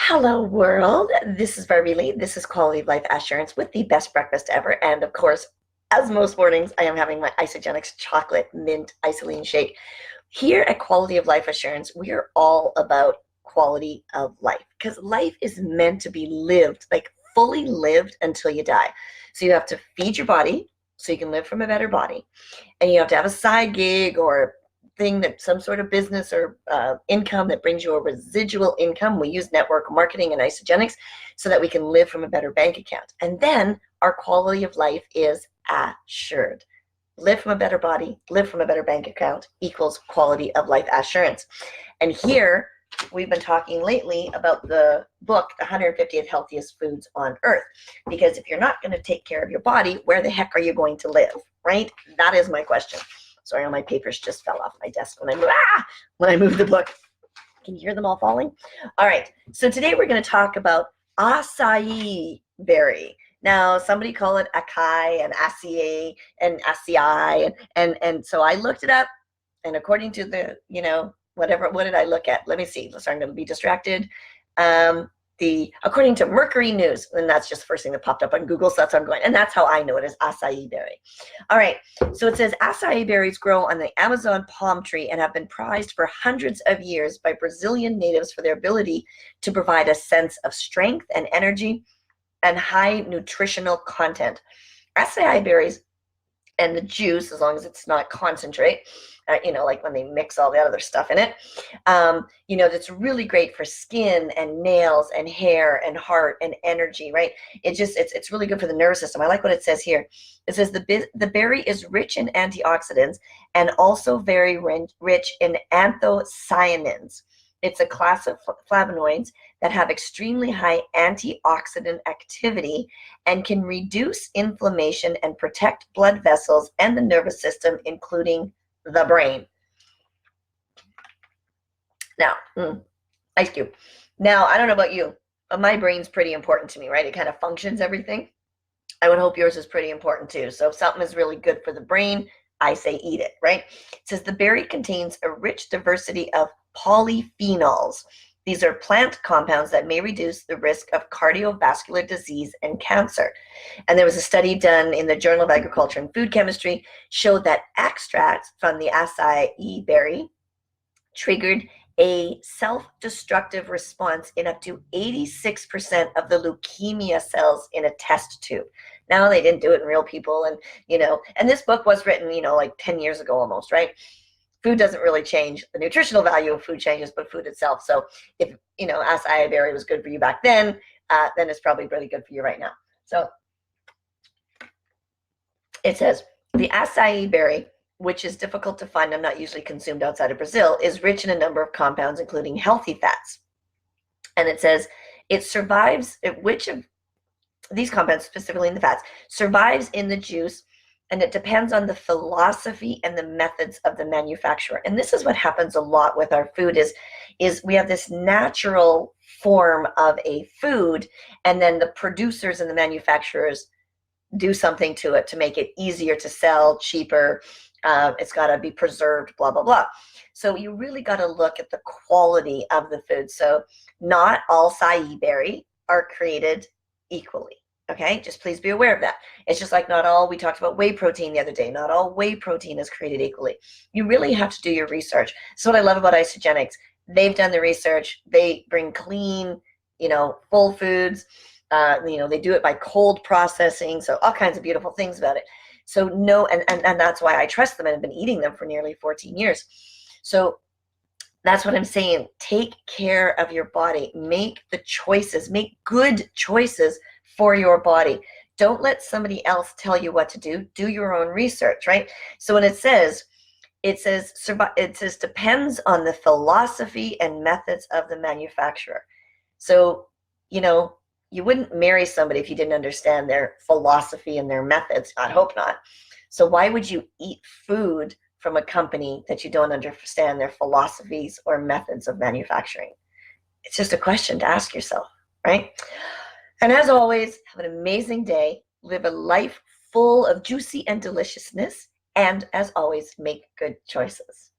Hello, world. This is Barbie Lee. This is Quality of Life Assurance with the best breakfast ever. And of course, as most mornings, I am having my Isagenix chocolate mint isoline shake. Here at Quality of Life Assurance, we are all about quality of life because life is meant to be lived, like fully lived until you die. So you have to feed your body so you can live from a better body. And you have to have a side gig or thing that some sort of business or income that brings you a residual income. We use network marketing and Isagenix so that we can live from a better bank account. And then our quality of life is assured. Live from a better body, live from a better bank account equals quality of life assurance. And here we've been talking lately about the book, The 150th Healthiest Foods on Earth. Because if you're not going to take care of your body, where the heck are you going to live, right? That is my question. Sorry, all my papers just fell off my desk when I moved the book. Can you hear them all falling? All right, so today we're going to talk about acai berry. Now, somebody call it acai and acai, and so I looked it up, and according to the, what did I look at? Let me see. So I'm going to be distracted. According to Mercury News, and that's just the first thing that popped up on Google, so that's how I'm going. And that's how I know it is acai berry. All right, so it says acai berries grow on the Amazon palm tree and have been prized for hundreds of years by Brazilian natives for their ability to provide a sense of strength and energy and high nutritional content. Acai berries and the juice, as long as it's not concentrate, like when they mix all the other stuff in it, that's really great for skin and nails and hair and heart and energy, right? It's really good for the nervous system. I like what it says here. It says the berry is rich in antioxidants and also very rich in anthocyanins. It's a class of flavonoids that have extremely high antioxidant activity and can reduce inflammation and protect blood vessels and the nervous system, including the brain. Now, ice cube. Now, I don't know about you, but my brain's pretty important to me, right? It kind of functions everything. I would hope yours is pretty important too. So if something is really good for the brain, I say eat it, right? It says the berry contains a rich diversity of polyphenols. These are plant compounds that may reduce the risk of cardiovascular disease and cancer. And there was a study done in the Journal of Agriculture and Food Chemistry showed that extracts from the acai berry triggered a self-destructive response in up to 86% of the leukemia cells in a test tube. Now, they didn't do it in real people, and this book was written, like 10 years ago almost, right? Food doesn't really change. The nutritional value of food changes, but food itself. So if, acai berry was good for you back then it's probably really good for you right now. So it says the acai berry, which is difficult to find and not usually consumed outside of Brazil, is rich in a number of compounds, including healthy fats. And it says it survives, which of these compounds, specifically in the fats, survives in the juice, and it depends on the philosophy and the methods of the manufacturer. And this is what happens a lot with our food is we have this natural form of a food, and then the producers and the manufacturers do something to it to make it easier to sell, cheaper. It's got to be preserved, blah, blah, blah. So you really got to look at the quality of the food. So not all acai berry are created equally. Okay, just please be aware of that. It's just like we talked about whey protein the other day. Not all whey protein is created equally. You really have to do your research. So what I love about Isagenix, they've done the research. They bring clean, full foods. They do it by cold processing. So all kinds of beautiful things about it. So and that's why I trust them and have been eating them for nearly 14 years. So that's what I'm saying. Take care of your body. Make the choices. Make good choices for your body. Don't let somebody else tell you what to do. Do your own research, right? So when it says depends on the philosophy and methods of the manufacturer. So, you wouldn't marry somebody if you didn't understand their philosophy and their methods. I hope not. So why would you eat food from a company that you don't understand their philosophies or methods of manufacturing? It's just a question to ask yourself, right? And as always, have an amazing day. Live a life full of juicy and deliciousness. And as always, make good choices.